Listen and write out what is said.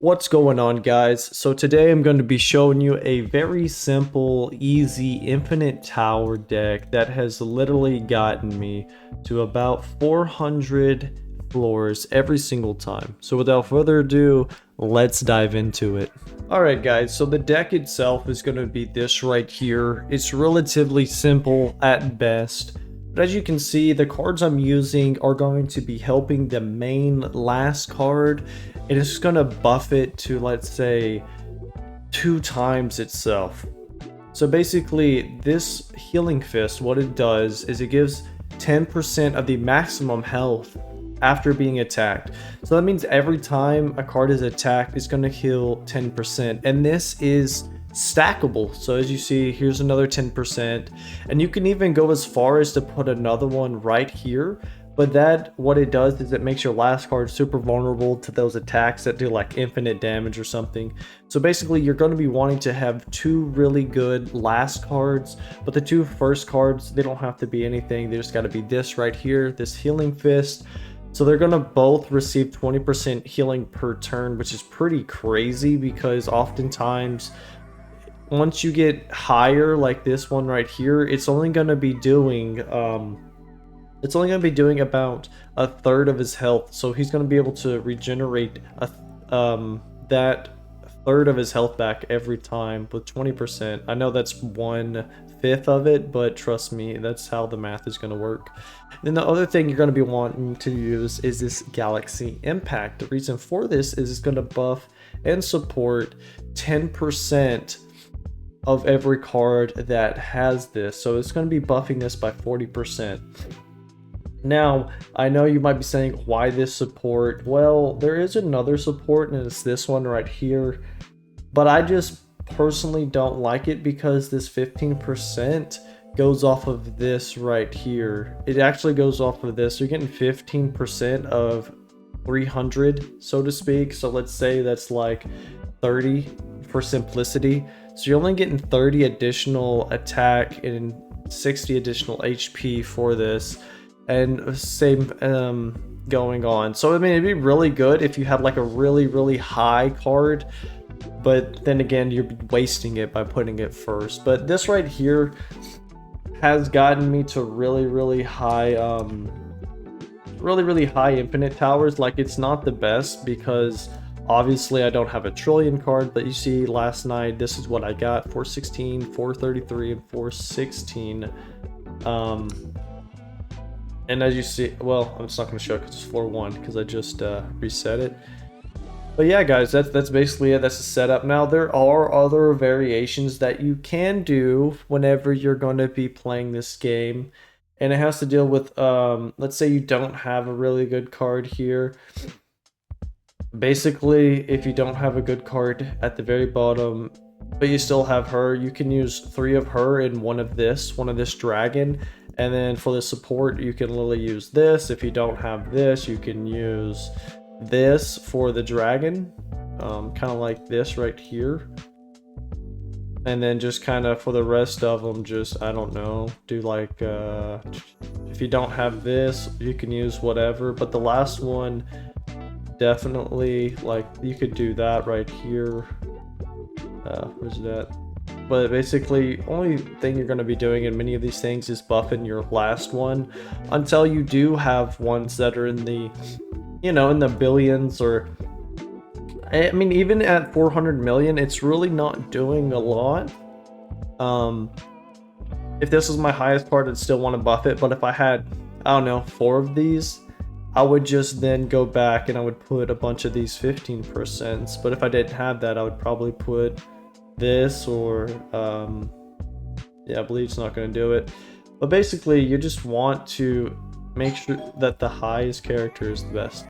What's going on, guys? So today I'm going to be showing you a very simple, easy, infinite tower deck that has literally gotten me to about 400 floors every single time. So without further ado, let's dive into it. Alright guys, so the deck itself is going to be this right here. It's relatively simple at best. But as you can see, the cards I'm using are going to be helping the main last card. And it's just going to buff it to, let's say, 2 times itself. So basically, this Healing Fist, what it does is it gives 10% of the maximum health after being attacked. So that means every time a card is attacked, it's going to heal 10%. And this is stackable. So as you see, here's another 10%, and you can even go as far as to put another one right here. But that, what it does is it makes your last card super vulnerable to those attacks that do like infinite damage or something. So basically you're going to be wanting to have 2 really good last cards, but the 2 first cards, they don't have to be anything. They just got to be this right here, this Healing Fist. So they're going to both receive 20% healing per turn, which is pretty crazy because oftentimes once you get higher, like this one right here, it's only going to be doing about a third of his health. So he's going to be able to regenerate that third of his health back every time with 20%. I know that's 1/5 of it, but trust me, that's how the math is going to work. Then the other thing you're going to be wanting to use is this Galaxy Impact. The reason for this is it's going to buff and support 10% of every card that has this. So it's going to be buffing this by 40%. Now, I know you might be saying, why this support? Well, there is another support, and it's this one right here. But I just personally don't like it because this 15% goes off of this right here. It actually goes off of this. You're getting 15% of 300, so to speak. So let's say that's like 30 for simplicity. So you're only getting 30 additional attack and 60 additional HP for this, and same going on. So I mean, it'd be really good if you had like a really high card, but then again, you're wasting it by putting it first. But this right here has gotten me to really high infinite towers. Like, it's not the best because obviously I don't have a trillion card, but you see last night, this is what I got: 416, 433, and 416. And as you see, well, I'm just not going to show it because it's floor 1 because I just reset it. But yeah, guys, that's basically it. That's the setup. Now, there are other variations that you can do whenever you're going to be playing this game. And it has to deal with, let's say you don't have a really good card here. Basically, if you don't have a good card at the very bottom, but you still have her, you can use 3 of her and one of this dragon. And then for the support, you can literally use this. If you don't have this, you can use this for the dragon, kind of like this right here. And then just kind of for the rest of them, just, I don't know, do like, if you don't have this, you can use whatever. But the last one, definitely, like, you could do that right here. Where's that? But basically, only thing you're going to be doing in many of these things is buffing your last one until you do have ones that are in the, you know, in the billions. Or I mean, even at 400 million, it's really not doing a lot. If this was my highest card, I'd still want to buff it. But if I had, I don't know, 4 of these, I would just then go back and I would put a bunch of these 15%. But if I didn't have that, I would probably put this, or yeah, Bleed's not going to do it. But basically, you just want to make sure that the highest character is the best.